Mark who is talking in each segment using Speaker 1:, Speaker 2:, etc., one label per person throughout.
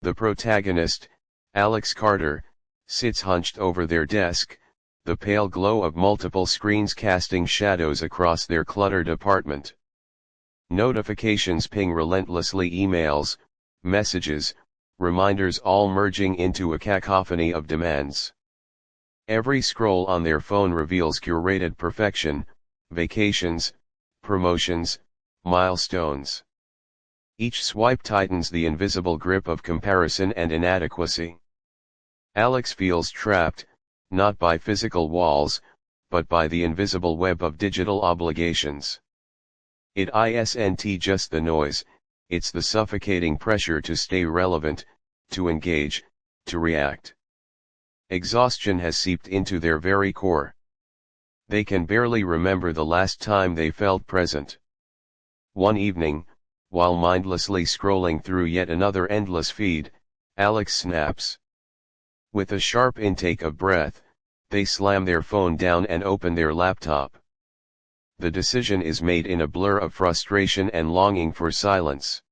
Speaker 1: The protagonist, Alex Carter, sits hunched over their desk, the pale glow of multiple screens casting shadows across their cluttered apartment. Notifications ping relentlessly, emails, messages, reminders all merging into a cacophony of demands. Every scroll on their phone reveals curated perfection, vacations, promotions, milestones. Each swipe tightens the invisible grip of comparison and inadequacy. Alex feels trapped, not by physical walls, but by the invisible web of digital obligations. It isn't just the noise, it's the suffocating pressure to stay relevant, to engage, to react. Exhaustion has seeped into their very core. They can barely remember the last time they felt present. One evening, while mindlessly scrolling through yet another endless feed, Alex snaps. With a sharp intake of breath, they slam their phone down and open their laptop. The decision is made in a blur of frustration and longing for silence.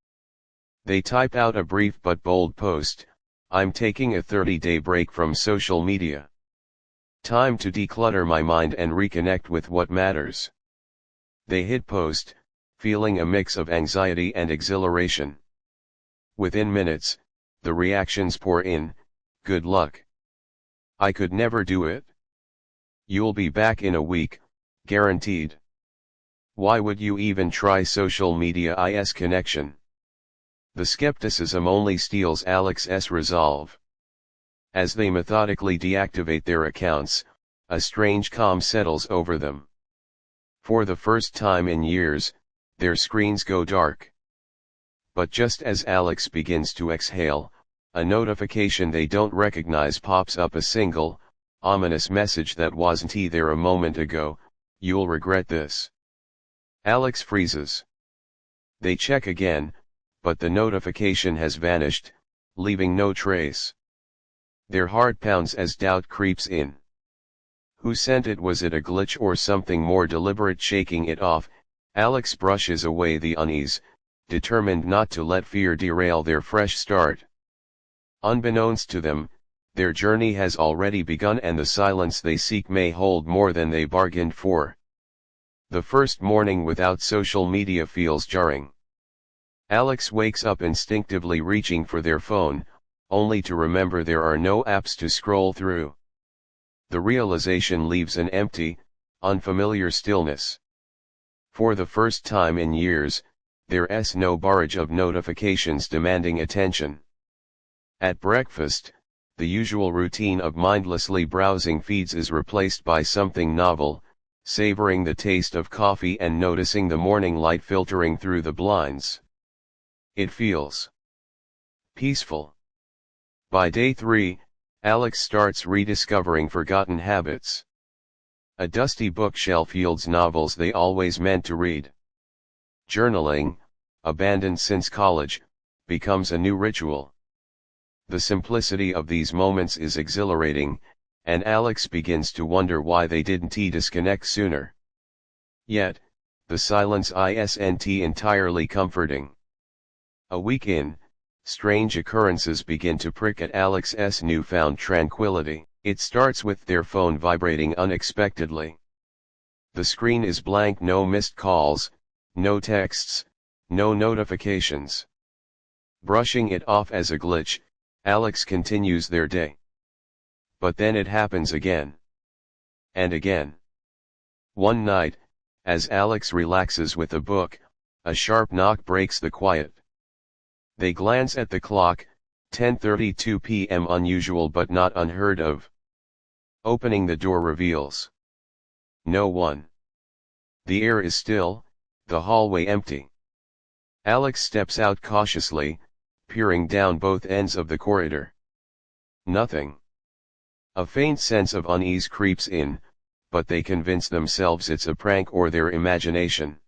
Speaker 1: They type out a brief but bold post: "I'm taking a 30-day break from social media. Time to declutter my mind and reconnect with what matters." They hit post, feeling a mix of anxiety and exhilaration. Within minutes, the reactions pour in: "Good luck. I could never do it. You'll be back in a week, guaranteed. Why would you even try social media? Is connection." The skepticism only steals Alex's resolve. As they methodically deactivate their accounts, a strange calm settles over them. For the first time in years, their screens go dark. But just as Alex begins to exhale, a notification they don't recognize pops up, a single, ominous message that wasn't there a moment ago: "You'll regret this." Alex freezes. They check again, but the notification has vanished, leaving no trace. Their heart pounds as doubt creeps in. Who sent it? Was it a glitch or something more deliberate? Shaking it off, Alex brushes away the unease, determined not to let fear derail their fresh start. Unbeknownst to them, their journey has already begun, and the silence they seek may hold more than they bargained for. The first morning without social media feels jarring. Alex wakes up instinctively reaching for their phone, only to remember there are no apps to scroll through. The realization leaves an empty, unfamiliar stillness. For the first time in years, there's no barrage of notifications demanding attention. At breakfast, the usual routine of mindlessly browsing feeds is replaced by something novel, savoring the taste of coffee and noticing the morning light filtering through the blinds. It feels peaceful. By day 3, Alex starts rediscovering forgotten habits. A dusty bookshelf yields novels they always meant to read. Journaling, abandoned since college, becomes a new ritual. The simplicity of these moments is exhilarating, and Alex begins to wonder why they didn't disconnect sooner. Yet, the silence isn't entirely comforting. A week in, strange occurrences begin to prick at Alex's newfound tranquility. It starts with their phone vibrating unexpectedly. The screen is blank, no missed calls, no texts, no notifications. Brushing it off as a glitch, Alex continues their day. But then it happens again. And again. One night, as Alex relaxes with a book, a sharp knock breaks the quiet. They glance at the clock, 10:32 p.m. unusual but not unheard of. Opening the door reveals no one. The air is still, the hallway empty. Alex steps out cautiously, peering down both ends of the corridor. Nothing. A faint sense of unease creeps in, but they convince themselves it's a prank or their imagination.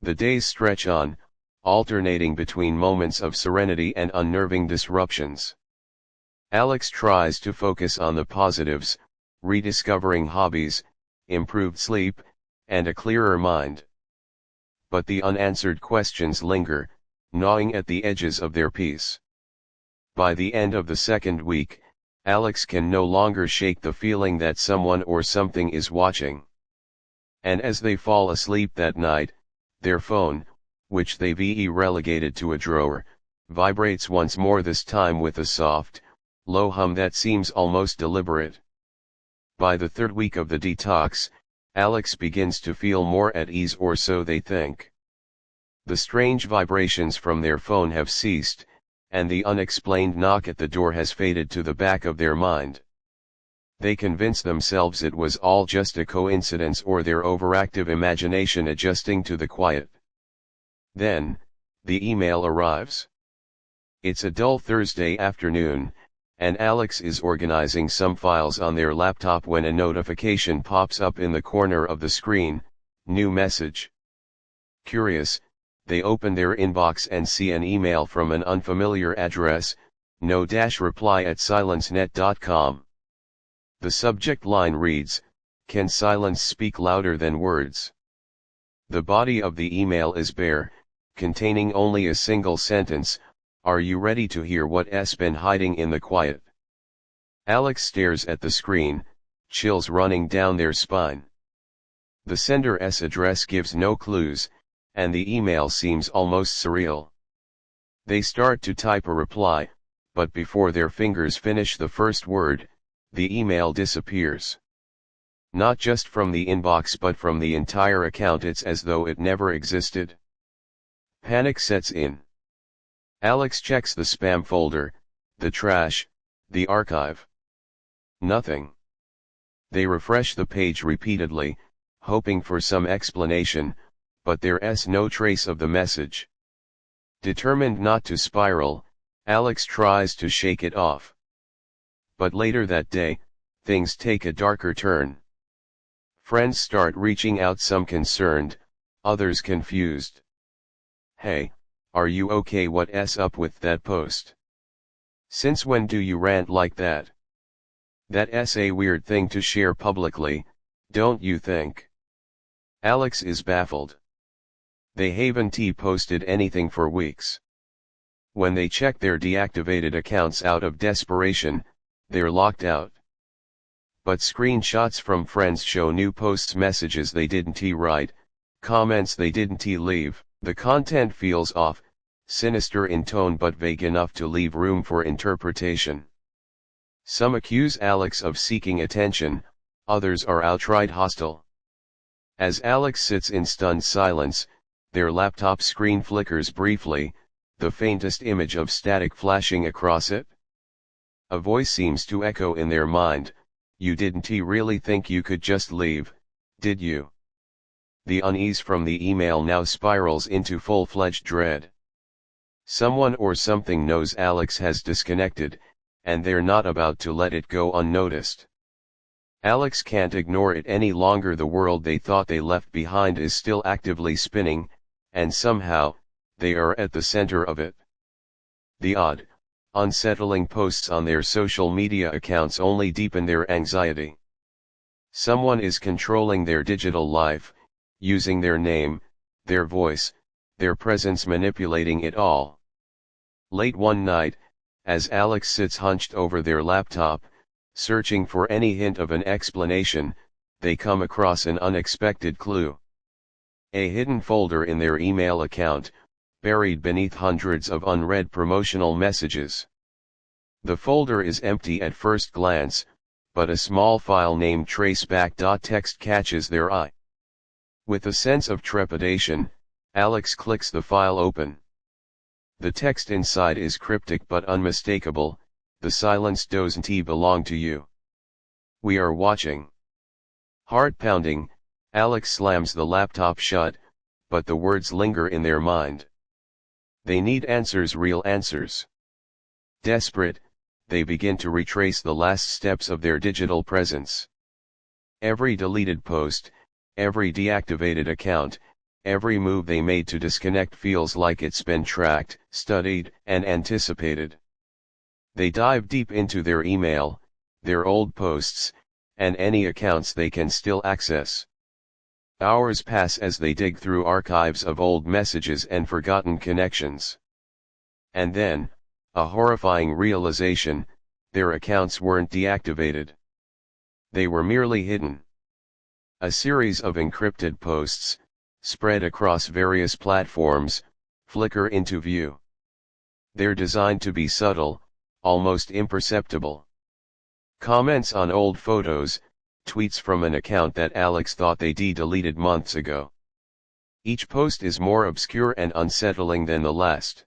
Speaker 1: The days stretch on, alternating between moments of serenity and unnerving disruptions. Alex tries to focus on the positives, rediscovering hobbies, improved sleep, and a clearer mind. But the unanswered questions linger, gnawing at the edges of their peace. By the end of the second week, Alex can no longer shake the feeling that someone or something is watching. And as they fall asleep that night, their phone, which they've relegated to a drawer, vibrates once more, this time with a soft, low hum that seems almost deliberate. By the third week of the detox, Alex begins to feel more at ease, or so they think. The strange vibrations from their phone have ceased, and the unexplained knock at the door has faded to the back of their mind. They convince themselves it was all just a coincidence or their overactive imagination adjusting to the quiet. Then, the email arrives. It's a dull Thursday afternoon, and Alex is organizing some files on their laptop when a notification pops up in the corner of the screen: new message. Curious, they open their inbox and see an email from an unfamiliar address: no-reply@silencenet.com. The subject line reads, "Can silence speak louder than words?" The body of the email is bare, containing only a single sentence: "Are you ready to hear what's been hiding in the quiet?" Alex stares at the screen, chills running down their spine. The sender's address gives no clues, and the email seems almost surreal. They start to type a reply, but before their fingers finish the first word, the email disappears. Not just from the inbox but from the entire account. It's as though it never existed. Panic sets in. Alex checks the spam folder, the trash, the archive. Nothing. They refresh the page repeatedly, hoping for some explanation, but there's no trace of the message. Determined not to spiral, Alex tries to shake it off. But later that day, things take a darker turn. Friends start reaching out, some concerned, others confused. "Hey, are you okay? What's up with that post? Since when do you rant like that? That's a weird thing to share publicly, don't you think?" Alex is baffled. They haven't posted anything for weeks. When they check their deactivated accounts out of desperation, they're locked out. But screenshots from friends show new posts, messages they didn't write, comments they didn't leave. The content feels off, sinister in tone but vague enough to leave room for interpretation. Some accuse Alex of seeking attention, others are outright hostile. As Alex sits in stunned silence, their laptop screen flickers briefly, the faintest image of static flashing across it. A voice seems to echo in their mind: "You didn't really think you could just leave, did you?" The unease from the email now spirals into full-fledged dread. Someone or something knows Alex has disconnected, and they're not about to let it go unnoticed. Alex can't ignore it any longer. The world they thought they left behind is still actively spinning, and somehow, they are at the center of it. The odd, unsettling posts on their social media accounts only deepen their anxiety. Someone is controlling their digital life, using their name, their voice, their presence, manipulating it all. Late one night, as Alex sits hunched over their laptop, searching for any hint of an explanation, they come across an unexpected clue. A hidden folder in their email account, buried beneath hundreds of unread promotional messages. The folder is empty at first glance, but a small file named traceback.txt catches their eye. With a sense of trepidation, Alex clicks the file open. The text inside is cryptic but unmistakable: "The silence doesn't belong to you. We are watching." Heart pounding, Alex slams the laptop shut, but the words linger in their mind. They need answers, real answers. Desperate, they begin to retrace the last steps of their digital presence. Every deleted post, every deactivated account, every move they made to disconnect feels like it's been tracked, studied, and anticipated. They dive deep into their email, their old posts, and any accounts they can still access. Hours pass as they dig through archives of old messages and forgotten connections. And then, A horrifying realization: their accounts weren't deactivated. They were merely hidden. A series of encrypted posts, spread across various platforms, flicker into view. They're designed to be subtle, almost imperceptible. Comments on old photos, tweets from an account that Alex thought they deleted months ago. Each post is more obscure and unsettling than the last.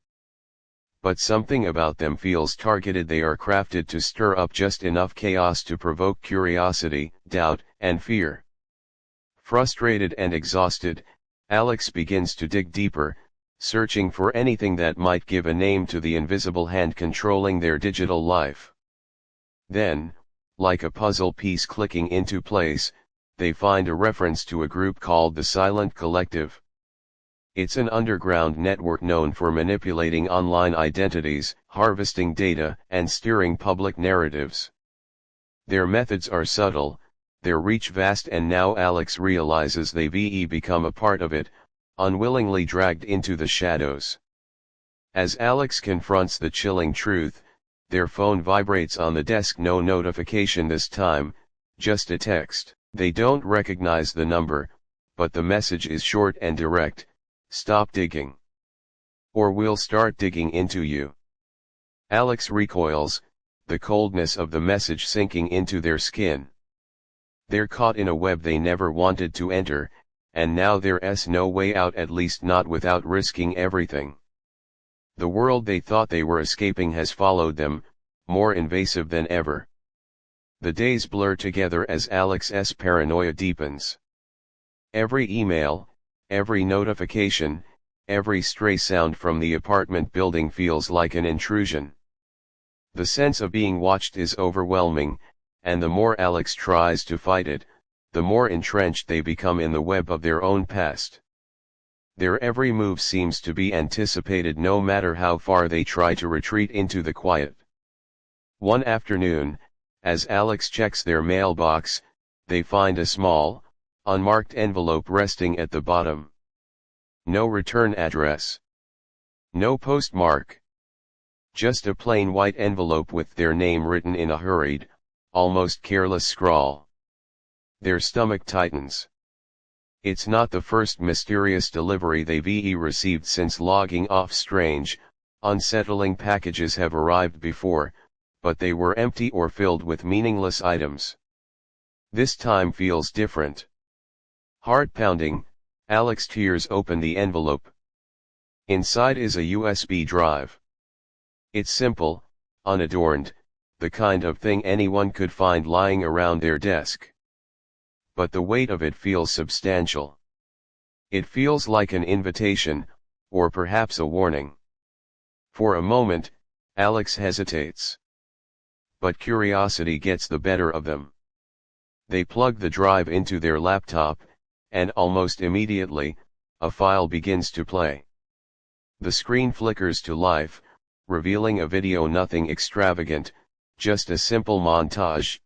Speaker 1: But something about them feels targeted. They are crafted to stir up just enough chaos to provoke curiosity, doubt, and fear. Frustrated and exhausted, Alex begins to dig deeper, searching for anything that might give a name to the invisible hand controlling their digital life. Then, like a puzzle piece clicking into place, they find a reference to a group called the Silent Collective. It's an underground network known for manipulating online identities, harvesting data, and steering public narratives. Their methods are subtle, their reach vast, and now Alex realizes they've become a part of it, unwillingly dragged into the shadows. As Alex confronts the chilling truth, their phone vibrates on the desk. No notification this time, just a text. They don't recognize the number, but the message is short and direct: stop digging, or we'll start digging into you. Alex recoils, the coldness of the message sinking into their skin. They're caught in a web they never wanted to enter, and now there's no way out, at least not without risking everything. The world they thought they were escaping has followed them, more invasive than ever. The days blur together as Alex's paranoia deepens. Every email, every notification, every stray sound from the apartment building feels like an intrusion. The sense of being watched is overwhelming, and the more Alex tries to fight it, the more entrenched they become in the web of their own past. Their every move seems to be anticipated, no matter how far they try to retreat into the quiet. One afternoon, as Alex checks their mailbox, they find a small, unmarked envelope resting at the bottom. No return address. No postmark. Just a plain white envelope with their name written in a hurried, almost careless scrawl. Their stomach tightens. It's not the first mysterious delivery they've received since logging off. Strange, unsettling packages have arrived before, but they were empty or filled with meaningless items. This time feels different. Heart pounding, Alex tears open the envelope. Inside is a USB drive. It's simple, unadorned, the kind of thing anyone could find lying around their desk. But the weight of it feels substantial. It feels like an invitation, or perhaps a warning. For a moment, Alex hesitates. But curiosity gets the better of them. They plug the drive into their laptop, and almost immediately, a file begins to play. The screen flickers to life, revealing a video. Nothing extravagant, just a simple montage.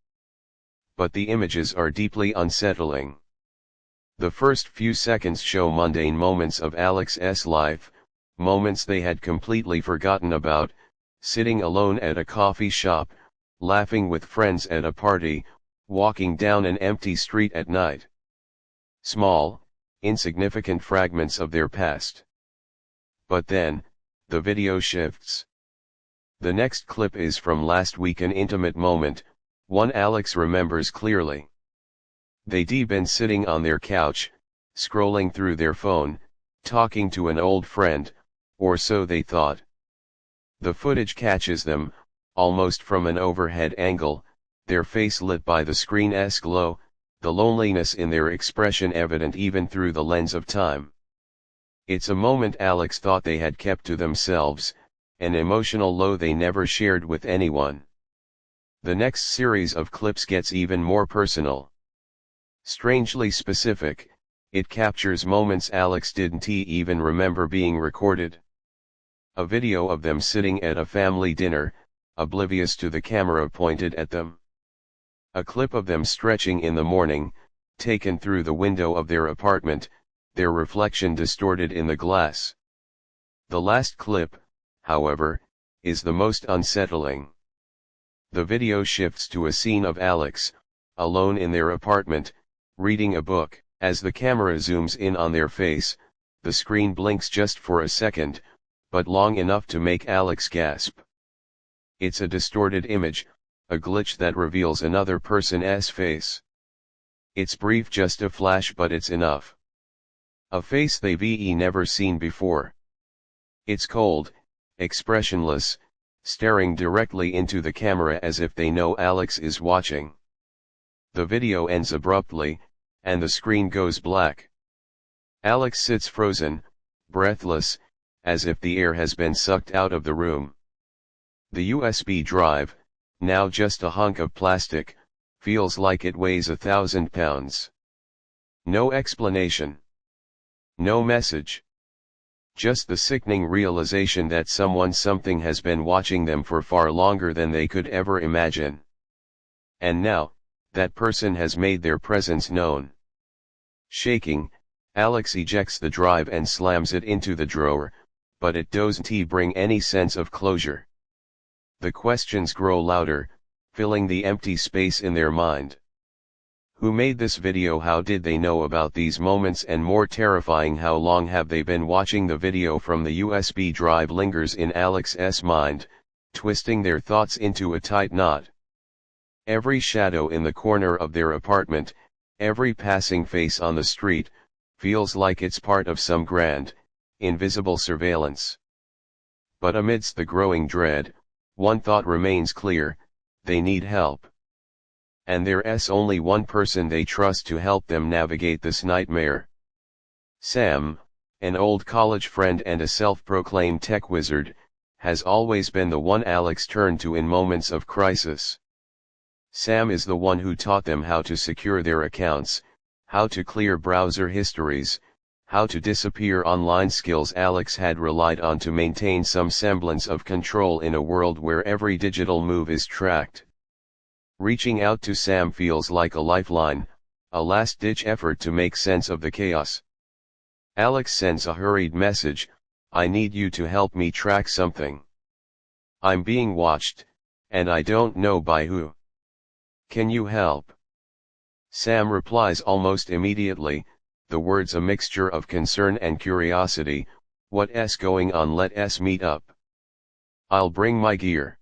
Speaker 1: But the images are deeply unsettling. The first few seconds show mundane moments of Alex's life, moments they had completely forgotten about: sitting alone at a coffee shop, laughing with friends at a party, walking down an empty street at night. Small, insignificant fragments of their past. But then, the video shifts. The next clip is from last week, an intimate moment, one Alex remembers clearly. They'd been sitting on their couch, scrolling through their phone, talking to an old friend, or so they thought. The footage catches them, almost from an overhead angle, their face lit by the screen's glow, the loneliness in their expression evident even through the lens of time. It's a moment Alex thought they had kept to themselves, an emotional low they never shared with anyone. The next series of clips gets even more personal. Strangely specific, it captures moments Alex didn't even remember being recorded. A video of them sitting at a family dinner, oblivious to the camera pointed at them. A clip of them stretching in the morning, taken through the window of their apartment, their reflection distorted in the glass. The last clip, however, is the most unsettling. The video shifts to a scene of Alex, alone in their apartment, reading a book. As the camera zooms in on their face, the screen blinks just for a second, but long enough to make Alex gasp. It's a distorted image, a glitch that reveals another person's face. It's brief, just a flash, but it's enough. A face they've never seen before. It's cold, expressionless, staring directly into the camera as if they know Alex is watching. The video ends abruptly, and the screen goes black. Alex sits frozen, breathless, as if the air has been sucked out of the room. The USB drive, now just a hunk of plastic, feels like it weighs 1,000 pounds. No explanation. No message. Just the sickening realization that something has been watching them for far longer than they could ever imagine. And now, that person has made their presence known. Shaking, Alex ejects the drive and slams it into the drawer, but it doesn't bring any sense of closure. The questions grow louder, filling the empty space in their mind. Who made this video? How did they know about these moments? And more terrifying, how long have they been watching? The video from the USB drive lingers in Alex's mind, twisting their thoughts into a tight knot. Every shadow in the corner of their apartment, every passing face on the street, feels like it's part of some grand, invisible surveillance. But amidst the growing dread, one thought remains clear: they need help. And there's only one person they trust to help them navigate this nightmare. Sam, an old college friend and a self-proclaimed tech wizard, has always been the one Alex turned to in moments of crisis. Sam is the one who taught them how to secure their accounts, how to clear browser histories, how to disappear online, skills Alex had relied on to maintain some semblance of control in a world where every digital move is tracked. Reaching out to Sam feels like a lifeline, a last-ditch effort to make sense of the chaos. Alex sends a hurried message: "I need you to help me track something. I'm being watched, and I don't know by who. Can you help?" Sam replies almost immediately, the words a mixture of concern and curiosity: "What's going on? Let's meet up. I'll bring my gear."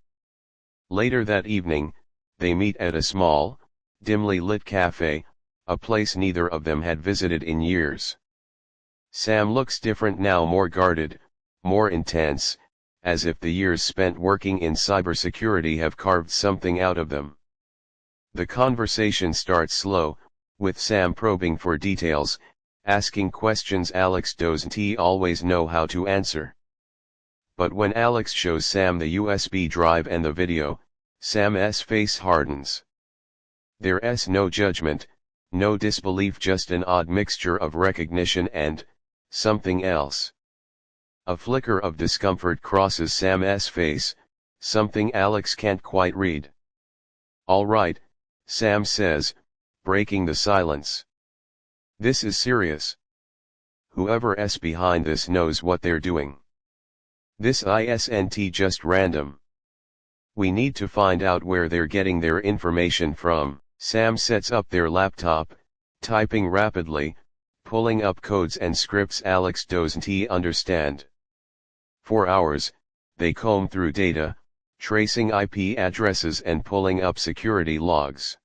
Speaker 1: Later that evening, they meet at a small, dimly lit cafe, a place neither of them had visited in years. Sam looks different now, more guarded, more intense, as if the years spent working in cybersecurity have carved something out of them. The conversation starts slow, with Sam probing for details, asking questions Alex doesn't always know how to answer. But when Alex shows Sam the USB drive and the video, Sam's face hardens. There's no judgment, no disbelief, just an odd mixture of recognition and something else. A flicker of discomfort crosses Sam's face, something Alex can't quite read. "All right," Sam says, breaking the silence. "This is serious. Whoever's behind this knows what they're doing. This isn't just random. We need to find out where they're getting their information from." Sam sets up their laptop, typing rapidly, pulling up codes and scripts Alex doesn't understand. For hours, they comb through data, tracing IP addresses and pulling up security logs.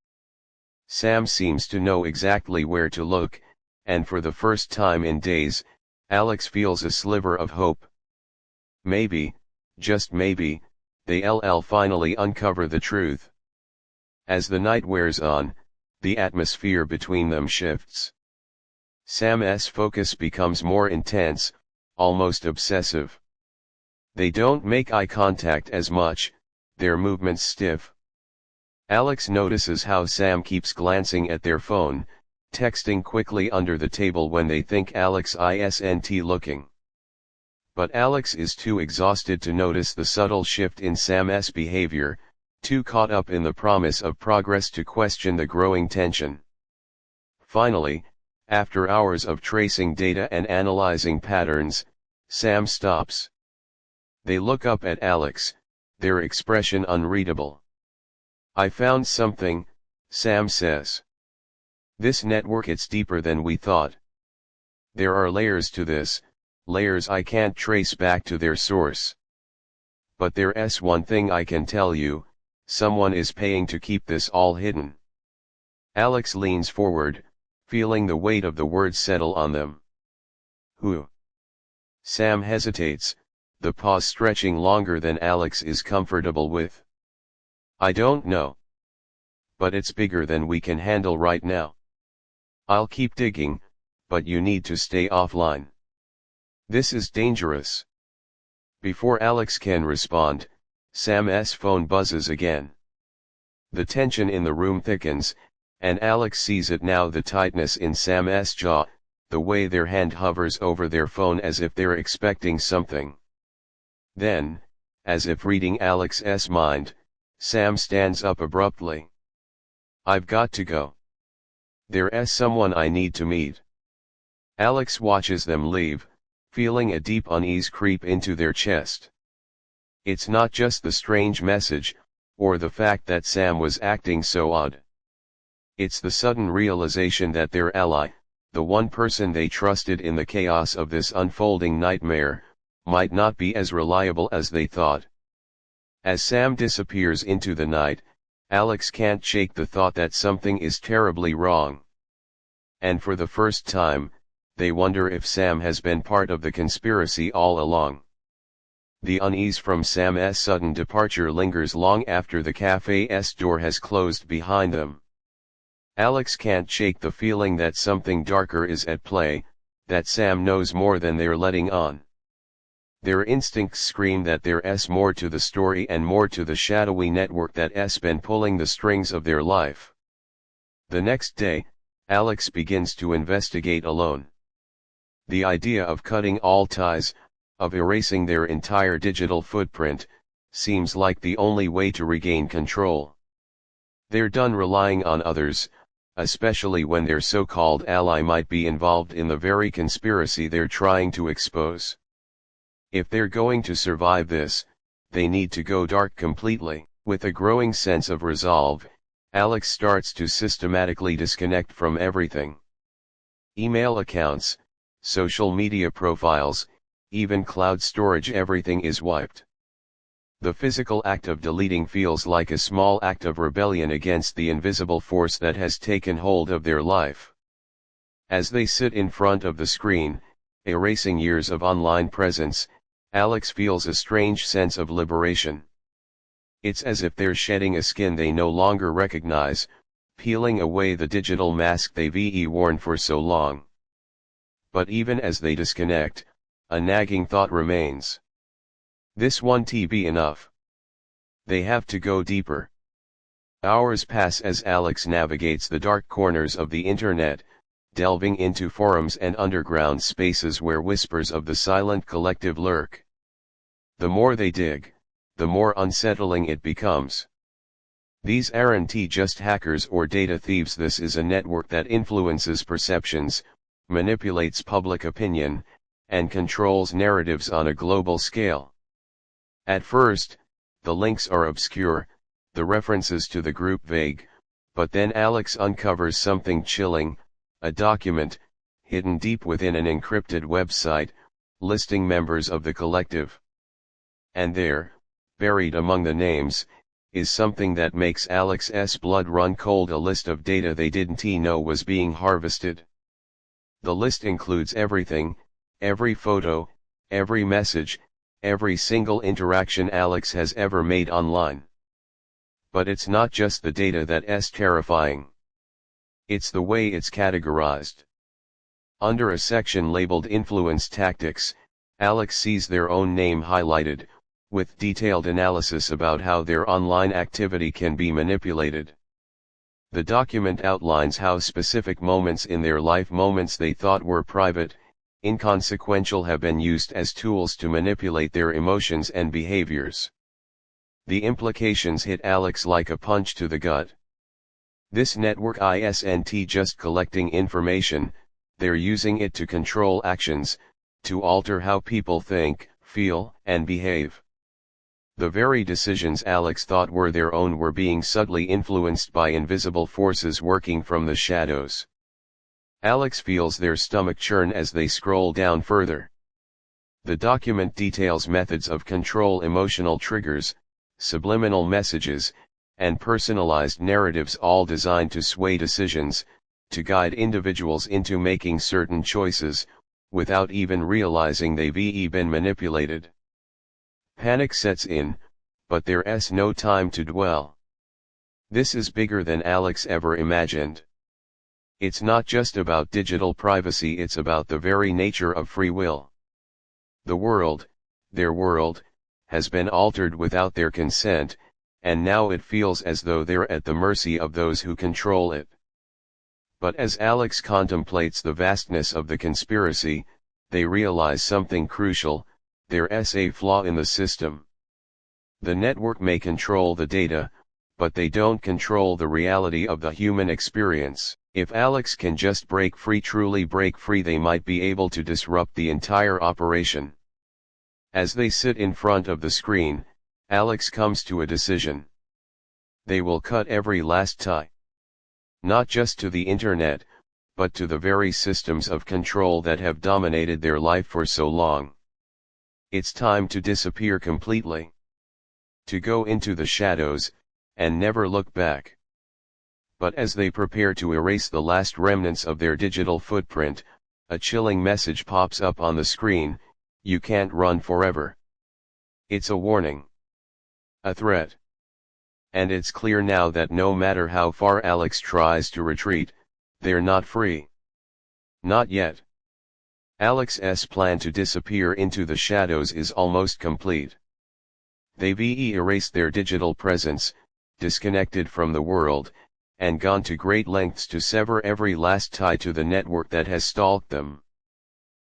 Speaker 1: Sam seems to know exactly where to look, and for the first time in days, Alex feels a sliver of hope. Maybe, just maybe, they'll finally uncover the truth. As the night wears on, the atmosphere between them shifts. Sam's focus becomes more intense, almost obsessive. They don't make eye contact as much, their movements stiff. Alex notices how Sam keeps glancing at their phone, texting quickly under the table when they think Alex isn't looking. But Alex is too exhausted to notice the subtle shift in Sam's behavior, too caught up in the promise of progress to question the growing tension. Finally, after hours of tracing data and analyzing patterns, Sam stops. They look up at Alex, their expression unreadable. I found something, Sam says. This network, it's deeper than we thought. There are layers to this, layers I can't trace back to their source. But there's one thing I can tell you, someone is paying to keep this all hidden. Alex leans forward, feeling the weight of the words settle on them. Who? Sam hesitates, the pause stretching longer than Alex is comfortable with. I don't know. But it's bigger than we can handle right now. I'll keep digging, but you need to stay offline. This is dangerous. Before Alex can respond, Sam's phone buzzes again. The tension in the room thickens, and Alex sees it now, the tightness in Sam's jaw, the way their hand hovers over their phone as if they're expecting something. Then, as if reading Alex's mind, Sam stands up abruptly. I've got to go. There's someone I need to meet. Alex watches them leave, feeling a deep unease creep into their chest. It's not just the strange message, or the fact that Sam was acting so odd. It's the sudden realization that their ally, the one person they trusted in the chaos of this unfolding nightmare, might not be as reliable as they thought. As Sam disappears into the night, Alex can't shake the thought that something is terribly wrong. And for the first time, they wonder if Sam has been part of the conspiracy all along. The unease from Sam's sudden departure lingers long after the cafe's door has closed behind them. Alex can't shake the feeling that something darker is at play, that Sam knows more than they're letting on. Their instincts scream that there's more to the story and more to the shadowy network that's been pulling the strings of their life. The next day, Alex begins to investigate alone. The idea of cutting all ties, of erasing their entire digital footprint, seems like the only way to regain control. They're done relying on others, especially when their so-called ally might be involved in the very conspiracy they're trying to expose. If they're going to survive this, they need to go dark completely. With a growing sense of resolve, Alex starts to systematically disconnect from everything. Email accounts, social media profiles, even cloud storage, everything is wiped. The physical act of deleting feels like a small act of rebellion against the invisible force that has taken hold of their life. As they sit in front of the screen, erasing years of online presence, Alex feels a strange sense of liberation. It's as if they're shedding a skin they no longer recognize, peeling away the digital mask they've worn for so long. But even as they disconnect, a nagging thought remains. This won't be enough. They have to go deeper. Hours pass as Alex navigates the dark corners of the internet, delving into forums and underground spaces where whispers of the silent collective lurk. The more they dig, the more unsettling it becomes. These aren't just hackers or data thieves. This is a network that influences perceptions, manipulates public opinion, and controls narratives on a global scale. At first, the links are obscure, the references to the group vague, but then Alex uncovers something chilling, a document, hidden deep within an encrypted website, listing members of the collective. And there, buried among the names, is something that makes Alex's blood run cold, a list of data they didn't know was being harvested. The list includes everything, every photo, every message, every single interaction Alex has ever made online. But it's not just the data that's terrifying. It's the way it's categorized. Under a section labeled Influence Tactics, Alex sees their own name highlighted, with detailed analysis about how their online activity can be manipulated. The document outlines how specific moments in their life, moments they thought were private, inconsequential, have been used as tools to manipulate their emotions and behaviors. The implications hit Alex like a punch to the gut. This network isn't just collecting information, they're using it to control actions, to alter how people think, feel, and behave. The very decisions Alex thought were their own were being subtly influenced by invisible forces working from the shadows. Alex feels their stomach churn as they scroll down further. The document details methods of control, emotional triggers, subliminal messages, and personalized narratives, all designed to sway decisions, to guide individuals into making certain choices, without even realizing they've been manipulated. Panic sets in, but there's no time to dwell. This is bigger than Alex ever imagined. It's not just about digital privacy, it's about the very nature of free will. The world, their world, has been altered without their consent, and now it feels as though they're at the mercy of those who control it. But as Alex contemplates the vastness of the conspiracy, they realize something crucial: there's a flaw in the system. The network may control the data, but they don't control the reality of the human experience. If Alex can just break free, truly break free, they might be able to disrupt the entire operation. As they sit in front of the screen, Alex comes to a decision. They will cut every last tie. Not just to the internet, but to the very systems of control that have dominated their life for so long. It's time to disappear completely. To go into the shadows, and never look back. But as they prepare to erase the last remnants of their digital footprint, a chilling message pops up on the screen: you can't run forever. It's a warning. A threat. And it's clear now that no matter how far Alex tries to retreat, they're not free. Not yet. Alex's plan to disappear into the shadows is almost complete. They've erased their digital presence, disconnected from the world, and gone to great lengths to sever every last tie to the network that has stalked them.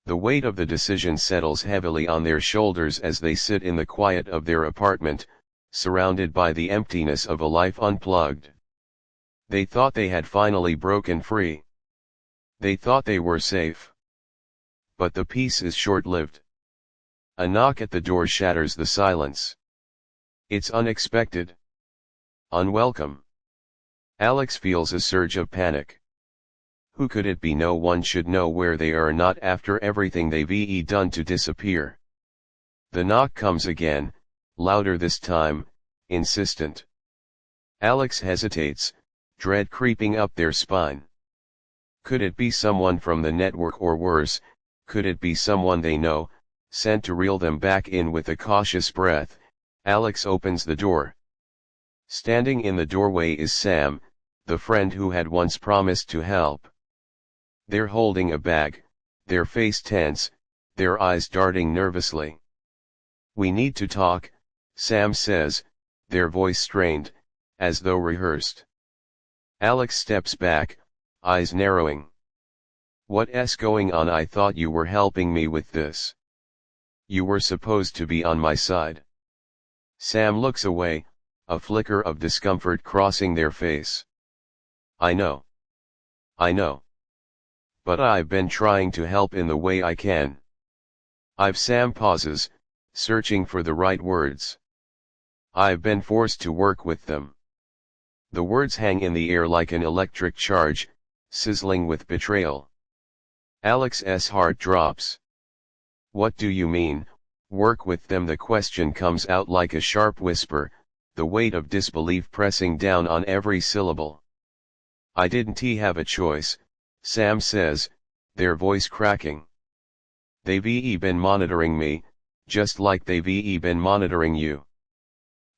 Speaker 1: The weight of the decision settles heavily on their shoulders as they sit in the quiet of their apartment, surrounded by the emptiness of a life unplugged. They thought they had finally broken free. They thought they were safe. But the peace is short-lived. A knock at the door shatters the silence. It's unexpected. Unwelcome. Alex feels a surge of panic. Who could it be? No one should know where they are, not after everything they've done to disappear. The knock comes again, louder this time, insistent. Alex hesitates, dread creeping up their spine. Could it be someone from the network, or worse, could it be someone they know, sent to reel them back in? With a cautious breath, Alex opens the door. Standing in the doorway is Sam, the friend who had once promised to help. They're holding a bag, their face tense, their eyes darting nervously. "We need to talk," Sam says, their voice strained, as though rehearsed. Alex steps back, eyes narrowing. "What's going on? I thought you were helping me with this. You were supposed to be on my side." Sam looks away, a flicker of discomfort crossing their face. I know. But I've been trying to help in the way I can. Sam pauses, searching for the right words. "I've been forced to work with them." The words hang in the air like an electric charge, sizzling with betrayal. Alex's heart drops. "What do you mean, work with them?" The question comes out like a sharp whisper, the weight of disbelief pressing down on every syllable. "I didn't have a choice," Sam says, their voice cracking. "They've been monitoring me, just like they've been monitoring you.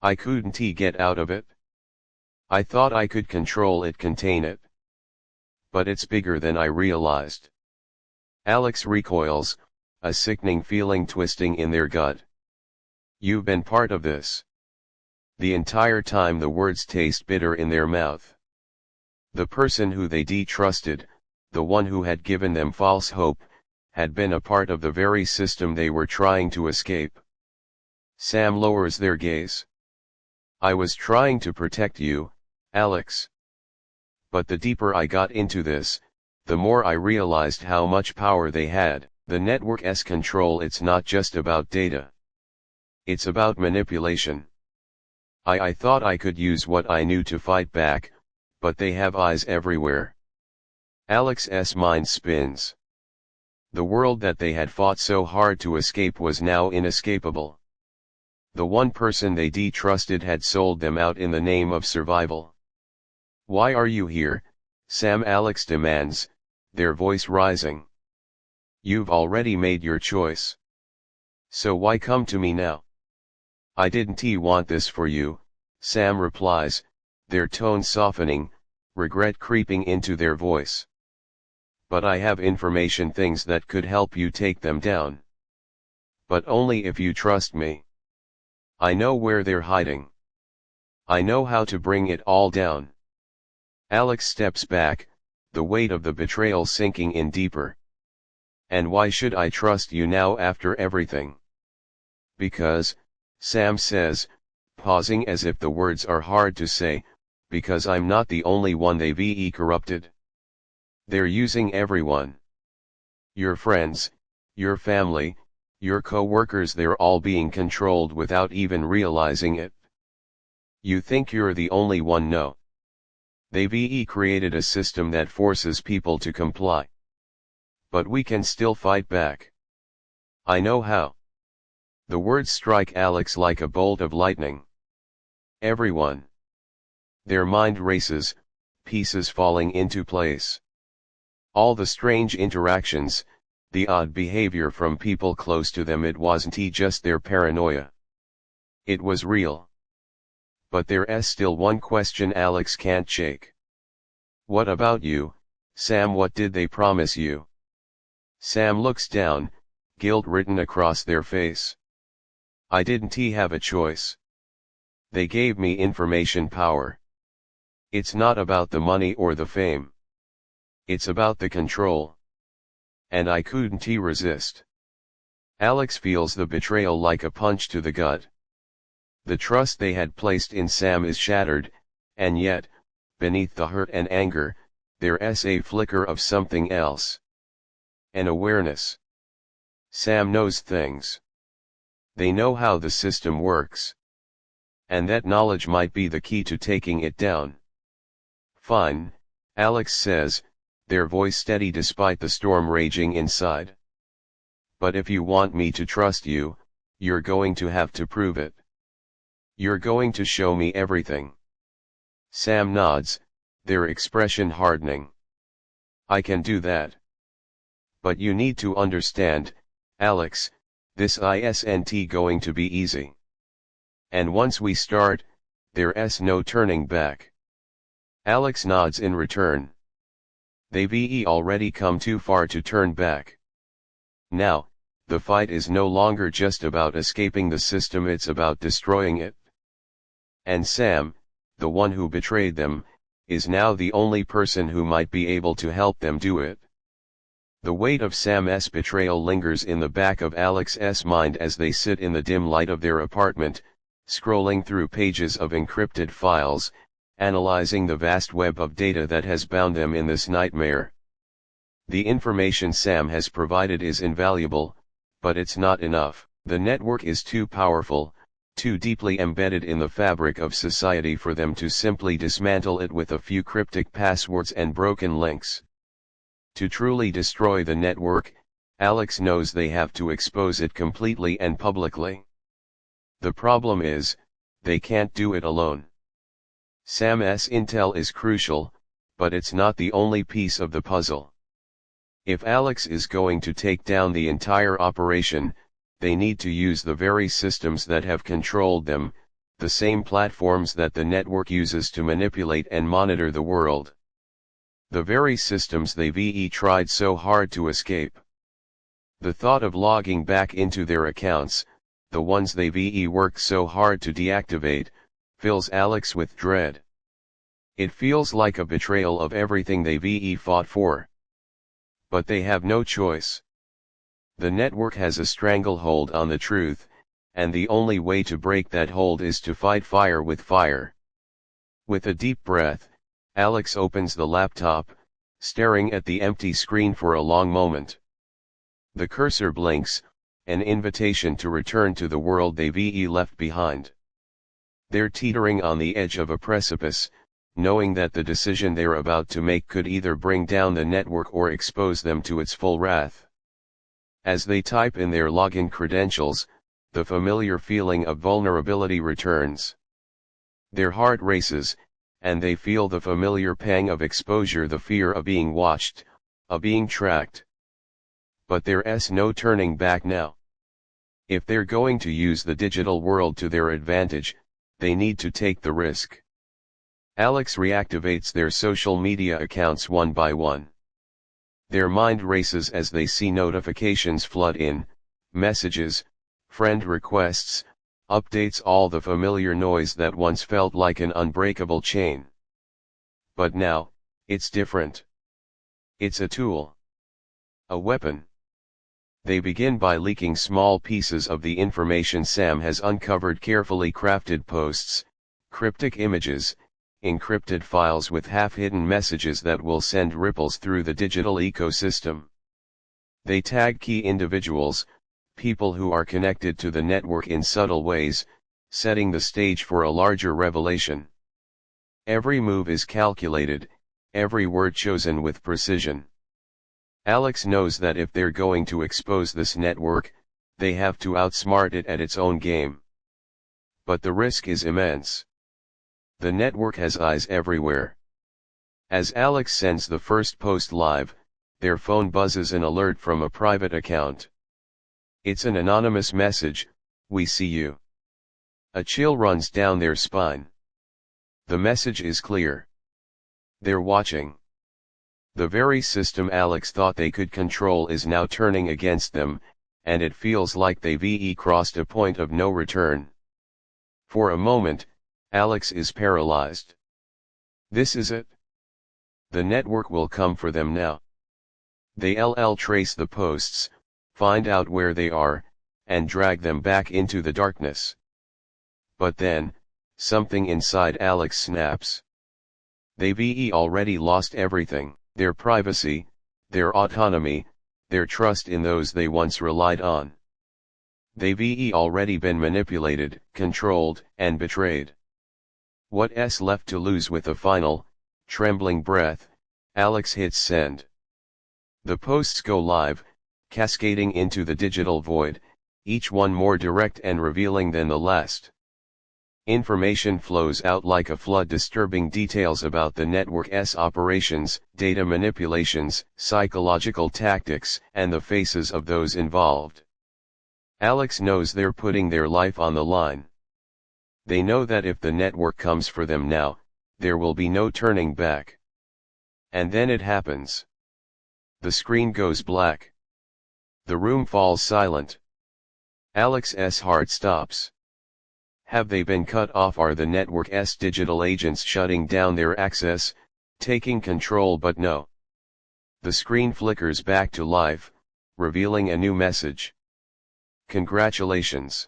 Speaker 1: I couldn't get out of it. I thought I could control it, contain it. But it's bigger than I realized." Alex recoils, a sickening feeling twisting in their gut. "You've been part of this." The entire time. The words taste bitter in their mouth. The person who they trusted, the one who had given them false hope, had been a part of the very system they were trying to escape. Sam lowers their gaze. "I was trying to protect you, Alex. But the deeper I got into this, the more I realized how much power they had. The network's control, it's not just about data. It's about manipulation. I thought I could use what I knew to fight back, but they have eyes everywhere. Alex's mind spins. The world that they had fought so hard to escape was now inescapable. The one person they trusted had sold them out in the name of survival. Why are you here, Sam? Alex demands, their voice rising. You've already made your choice. So why come to me now? I didn't want this for you, Sam replies, their tone softening, regret creeping into their voice. But I have information, things that could help you take them down. But only if you trust me. I know where they're hiding. I know how to bring it all down. Alex steps back, the weight of the betrayal sinking in deeper. And why should I trust you now after everything? Because, Sam says, pausing as if the words are hard to say, because I'm not the only one they've corrupted. They're using everyone. Your friends, your family, your co-workers, they're all being controlled without even realizing it. You think you're the only one? No. They've created a system that forces people to comply. But we can still fight back. I know how. The words strike Alex like a bolt of lightning. Everyone. Their mind races, pieces falling into place. All the strange interactions, the odd behavior from people close to them, it wasn't just their paranoia. It was real. But there's still one question Alex can't shake. What about you, Sam? What did they promise you? Sam looks down, guilt written across their face. I didn't have a choice. They gave me information power. It's not about the money or the fame. It's about the control. And I couldn't resist. Alex feels the betrayal like a punch to the gut. The trust they had placed in Sam is shattered, and yet, beneath the hurt and anger, there's a flicker of something else. An awareness. Sam knows things. They know how the system works. And that knowledge might be the key to taking it down. Fine, Alex says, their voice steady despite the storm raging inside. But if you want me to trust you, you're going to have to prove it. You're going to show me everything. Sam nods, their expression hardening. I can do that. But you need to understand, Alex, this isn't going to be easy. And once we start, there's no turning back. Alex nods in return. They've already come too far to turn back. Now, the fight is no longer just about escaping the system, it's about destroying it. And Sam, the one who betrayed them, is now the only person who might be able to help them do it. The weight of Sam's betrayal lingers in the back of Alex's mind as they sit in the dim light of their apartment, scrolling through pages of encrypted files, analyzing the vast web of data that has bound them in this nightmare. The information Sam has provided is invaluable, but it's not enough. The network is too powerful, too deeply embedded in the fabric of society for them to simply dismantle it with a few cryptic passwords and broken links. To truly destroy the network, Alex knows they have to expose it completely and publicly. The problem is, they can't do it alone. Sam's intel is crucial, but it's not the only piece of the puzzle. If Alex is going to take down the entire operation, they need to use the very systems that have controlled them, the same platforms that the network uses to manipulate and monitor the world. The very systems they've tried so hard to escape. The thought of logging back into their accounts, the ones they've worked so hard to deactivate, fills Alex with dread. It feels like a betrayal of everything they've fought for. But they have no choice. The network has a stranglehold on the truth, and the only way to break that hold is to fight fire with fire. With a deep breath, Alex opens the laptop, staring at the empty screen for a long moment. The cursor blinks, an invitation to return to the world they've left behind. They're teetering on the edge of a precipice, knowing that the decision they're about to make could either bring down the network or expose them to its full wrath. As they type in their login credentials, the familiar feeling of vulnerability returns. Their heart races, and they feel the familiar pang of exposure, the fear of being watched, of being tracked. But there's no turning back now. If they're going to use the digital world to their advantage, they need to take the risk. Alex reactivates their social media accounts one by one. Their mind races as they see notifications flood in, messages, friend requests, updates, all the familiar noise that once felt like an unbreakable chain. But now, it's different. It's a tool. A weapon. They begin by leaking small pieces of the information Sam has uncovered, carefully crafted posts, cryptic images, encrypted files with half-hidden messages that will send ripples through the digital ecosystem. They tag key individuals, people who are connected to the network in subtle ways, setting the stage for a larger revelation. Every move is calculated, every word chosen with precision. Alex knows that if they're going to expose this network, they have to outsmart it at its own game. But the risk is immense. The network has eyes everywhere. As Alex sends the first post live, their phone buzzes an alert from a private account. It's an anonymous message, "We see you." A chill runs down their spine. The message is clear. They're watching. The very system Alex thought they could control is now turning against them, and it feels like they've crossed a point of no return. For a moment, Alex is paralyzed. This is it. The network will come for them now. They'll trace the posts, find out where they are, and drag them back into the darkness. But then, something inside Alex snaps. They've already lost everything: their privacy, their autonomy, their trust in those they once relied on. They've already been manipulated, controlled, and betrayed. What's left to lose? With a final, trembling breath, Alex hits send. The posts go live, cascading into the digital void, each one more direct and revealing than the last. Information flows out like a flood, disturbing details about the network's operations, data manipulations, psychological tactics, and the faces of those involved. Alex knows they're putting their life on the line. They know that if the network comes for them now, there will be no turning back. And then it happens. The screen goes black. The room falls silent. Alex's heart stops. Have they been cut off? Are the network's digital agents shutting down their access, taking control? But no. The screen flickers back to life, revealing a new message. Congratulations.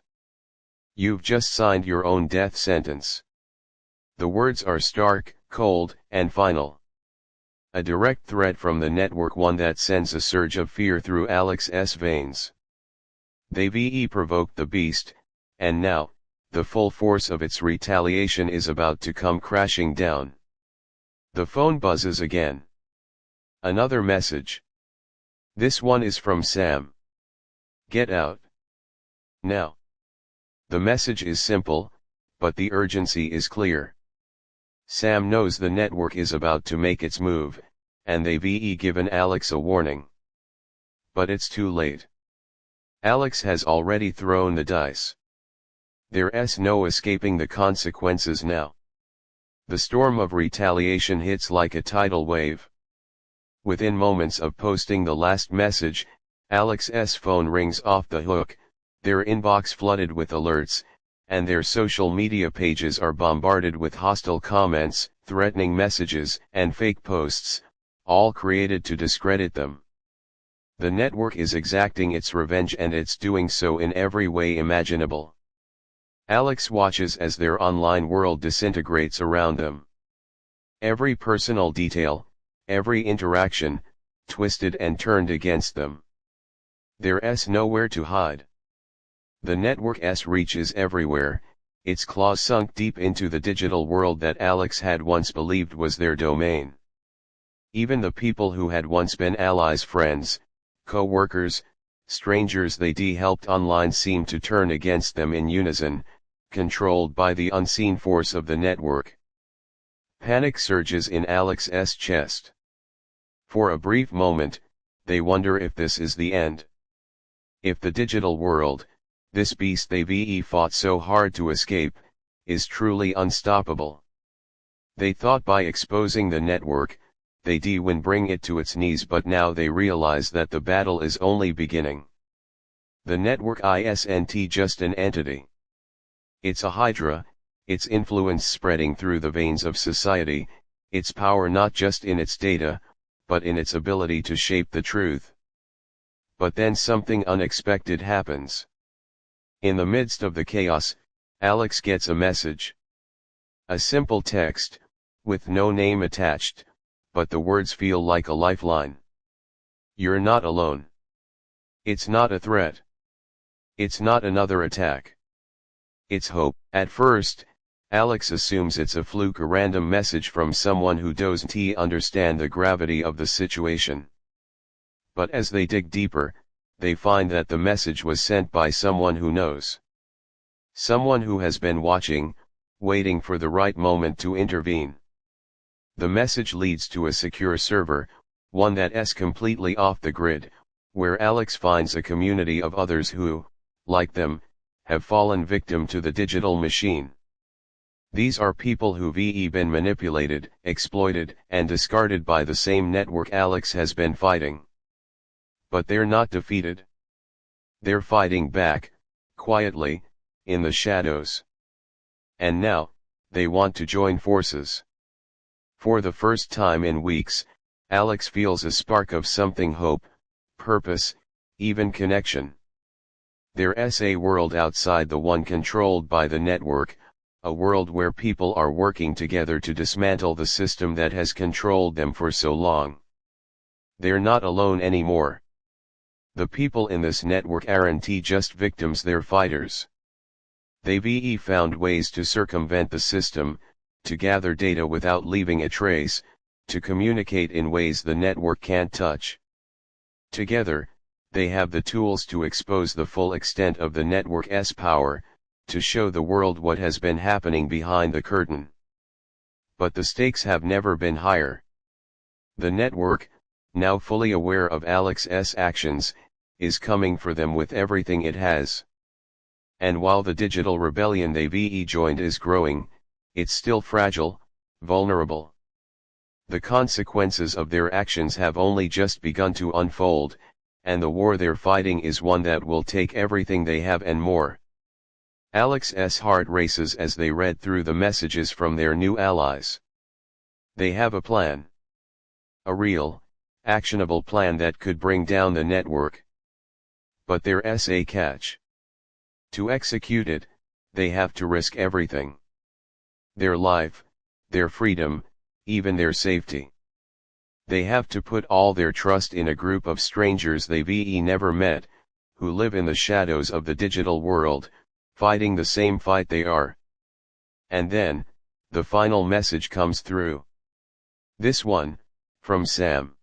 Speaker 1: You've just signed your own death sentence. The words are stark, cold, and final. A direct threat from the network, one that sends a surge of fear through Alex's veins. They've provoked the beast, and now, the full force of its retaliation is about to come crashing down. The phone buzzes again. Another message. This one is from Sam. Get out. Now. The message is simple, but the urgency is clear. Sam knows the network is about to make its move, and they've given Alex a warning. But it's too late. Alex has already thrown the dice. There's no escaping the consequences now. The storm of retaliation hits like a tidal wave. Within moments of posting the last message, Alex's phone rings off the hook, their inbox flooded with alerts, and their social media pages are bombarded with hostile comments, threatening messages, and fake posts, all created to discredit them. The network is exacting its revenge, and it's doing so in every way imaginable. Alex watches as their online world disintegrates around them. Every personal detail, every interaction, twisted and turned against them. There's nowhere to hide. The network's reach is everywhere, its claws sunk deep into the digital world that Alex had once believed was their domain. Even the people who had once been allies, friends, co-workers, strangers they helped online seem to turn against them in unison, controlled by the unseen force of the network. Panic surges in Alex's chest. For a brief moment, they wonder if this is the end. If the digital world, this beast they fought so hard to escape, is truly unstoppable. They thought by exposing the network, they would bring it to its knees, but now they realize that the battle is only beginning. The network isn't just an entity. It's a hydra, its influence spreading through the veins of society, its power not just in its data, but in its ability to shape the truth. But then something unexpected happens. In the midst of the chaos, Alex gets a message. A simple text, with no name attached, but the words feel like a lifeline. You're not alone. It's not a threat. It's not another attack. It's hope. At first, Alex assumes it's a fluke, a random message from someone who doesn't understand the gravity of the situation. But as they dig deeper, they find that the message was sent by someone who knows. Someone who has been watching, waiting for the right moment to intervene. The message leads to a secure server, one that's completely off the grid, where Alex finds a community of others who, like them, have fallen victim to the digital machine. These are people who've been manipulated, exploited, and discarded by the same network Alex has been fighting. But they're not defeated. They're fighting back, quietly, in the shadows. And now, they want to join forces. For the first time in weeks, Alex feels a spark of something: hope, purpose, even connection. There's a world outside the one controlled by the network, a world where people are working together to dismantle the system that has controlled them for so long. They're not alone anymore. The people in this network aren't just victims, they're fighters. They've found ways to circumvent the system, to gather data without leaving a trace, to communicate in ways the network can't touch. Together, they have the tools to expose the full extent of the network's power, to show the world what has been happening behind the curtain. But the stakes have never been higher. The network, now fully aware of Alex's actions, is coming for them with everything it has. And while the digital rebellion they've joined is growing, it's still fragile, vulnerable. The consequences of their actions have only just begun to unfold, and the war they're fighting is one that will take everything they have and more. Alex's heart races as they read through the messages from their new allies. They have a plan. A real, actionable plan that could bring down the network. But there's a catch. To execute it, they have to risk everything. Their life, their freedom, even their safety. They have to put all their trust in a group of strangers they've never met, who live in the shadows of the digital world, fighting the same fight they are. And then, the final message comes through. This one, from Sam.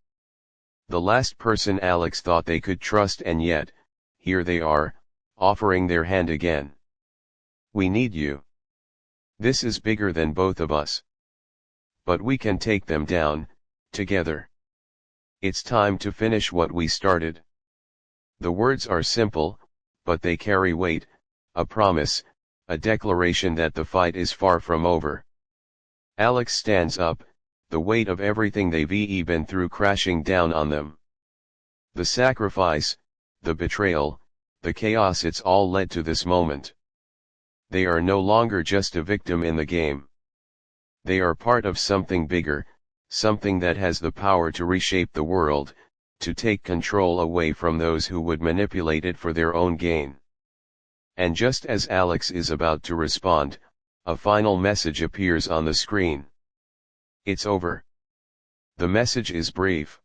Speaker 1: The last person Alex thought they could trust, and yet, here they are, offering their hand again. We need you. This is bigger than both of us. But we can take them down, together. It's time to finish what we started. The words are simple, but they carry weight, a promise, a declaration that the fight is far from over. Alex stands up, the weight of everything they've been through crashing down on them. The sacrifice, the betrayal, the chaos, it's all led to this moment. They are no longer just a victim in the game. They are part of something bigger, something that has the power to reshape the world, to take control away from those who would manipulate it for their own gain. And just as Alex is about to respond, a final message appears on the screen. It's over. The message is brief.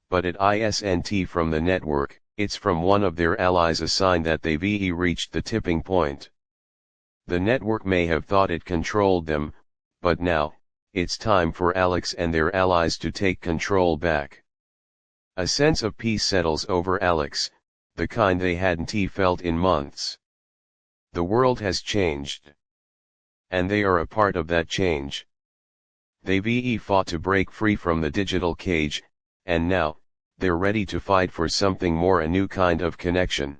Speaker 1: But it isn't from the network. It's from one of their allies a sign that they've reached the tipping point. The network may have thought it controlled them, but now, it's time for Alex and their allies to take control back. A sense of peace settles over Alex, the kind they hadn't felt in months. The world has changed. And they are a part of that change. They've fought to break free from the digital cage, and now, they're ready to fight for something more, a new kind of connection.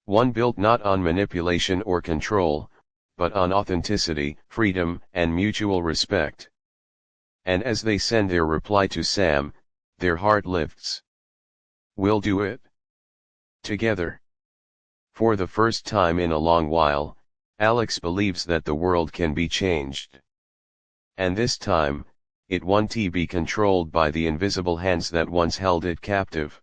Speaker 1: One built not on manipulation or control, but on authenticity, freedom, and mutual respect. And as they send their reply to Sam, their heart lifts. We'll do it. Together. For the first time in a long while, Alex believes that the world can be changed. And this time, it won't be controlled by the invisible hands that once held it captive.